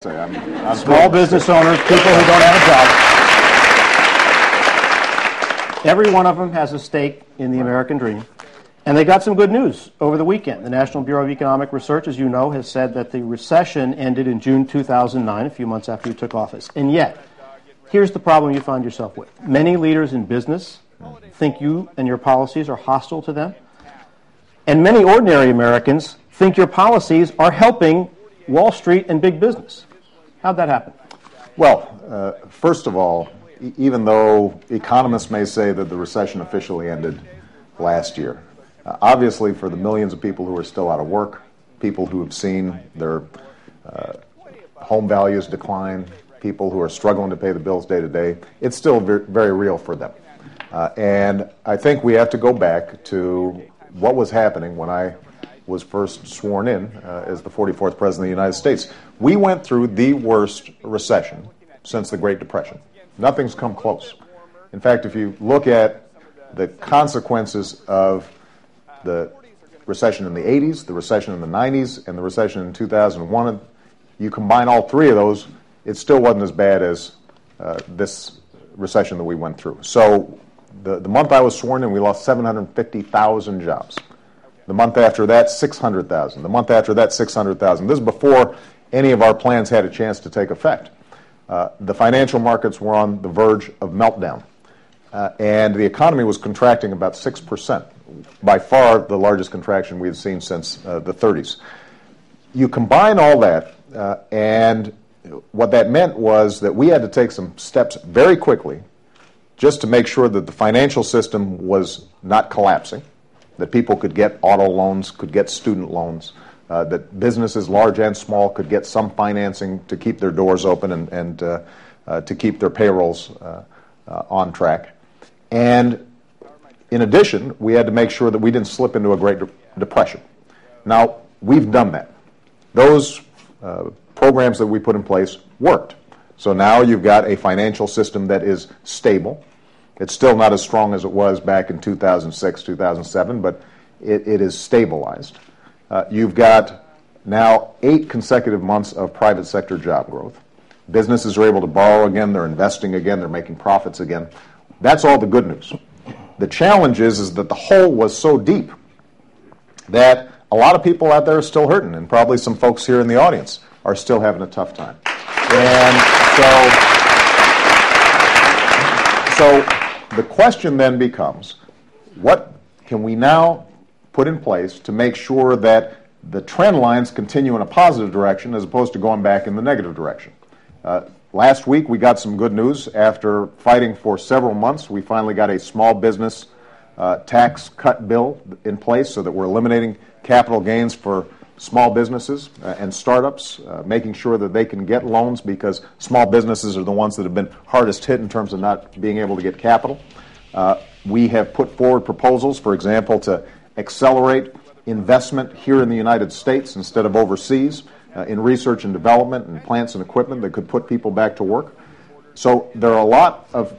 Small business owners, people who don't have a job. Every one of them has a stake in the American dream. And they got some good news over the weekend. The National Bureau of Economic Research, as you know, has said that the recession ended in June 2009, a few months after you took office. And yet, here's the problem you find yourself with. Many leaders in business think you and your policies are hostile to them. And many ordinary Americans think your policies are helping Wall Street and big business. How'd that happen? Well, first of all, even though economists may say that the recession officially ended last year, obviously for the millions of people who are still out of work, people who have seen their home values decline, people who are struggling to pay the bills day to day, it's still very real for them. And I think we have to go back to what was happening when I was first sworn in as the 44th President of the United States. We went through the worst recession since the Great Depression. Nothing's come close. In fact, if you look at the consequences of the recession in the 80s, the recession in the 90s, and the recession in 2001, you combine all three of those, it still wasn't as bad as this recession that we went through. So the month I was sworn in, we lost 750,000 jobs. The month after that, 600,000. The month after that, 600,000. This is before any of our plans had a chance to take effect. The financial markets were on the verge of meltdown. And the economy was contracting about 6%, by far the largest contraction we've seen since the 30s. You combine all that, and what that meant was that we had to take some steps very quickly just to make sure that the financial system was not collapsing, that people could get auto loans, could get student loans, that businesses, large and small, could get some financing to keep their doors open and to keep their payrolls on track. And in addition, we had to make sure that we didn't slip into a Great Depression. Now, we've done that. Those programs that we put in place worked. So now you've got a financial system that is stable. It's still not as strong as it was back in 2006, 2007, but it is stabilized. You've got now 8 consecutive months of private sector job growth. Businesses are able to borrow again, they're investing again, they're making profits again. That's all the good news. The challenge is that the hole was so deep that a lot of people out there are still hurting, and probably some folks here in the audience are still having a tough time. And so the question then becomes, what can we now put in place to make sure that the trend lines continue in a positive direction as opposed to going back in the negative direction? Last week we got some good news. After fighting for several months, we finally got a small business tax cut bill in place so that we're eliminating capital gains for small businesses and startups, making sure that they can get loans because small businesses are the ones that have been hardest hit in terms of not being able to get capital. We have put forward proposals, for example, to accelerate investment here in the United States instead of overseas in research and development and plants and equipment that could put people back to work. So there are a lot of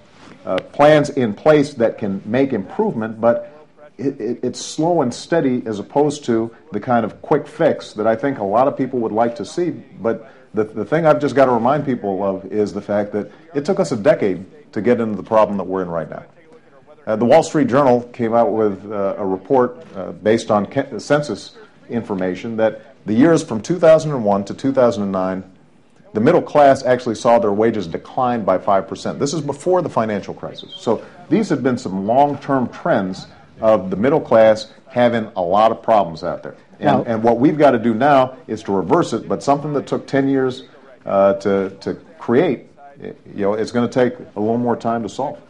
plans in place that can make improvement, but it's slow and steady as opposed to the kind of quick fix that I think a lot of people would like to see. But the thing I've just got to remind people of is the fact that it took us a decade to get into the problem that we're in right now. The Wall Street Journal came out with a report based on census information that the years from 2001 to 2009, the middle class actually saw their wages decline by 5%. This is before the financial crisis. So these have been some long-term trends of the middle class having a lot of problems out there. And what we've got to do now is to reverse it, but something that took 10 years to create, it's going to take a little more time to solve.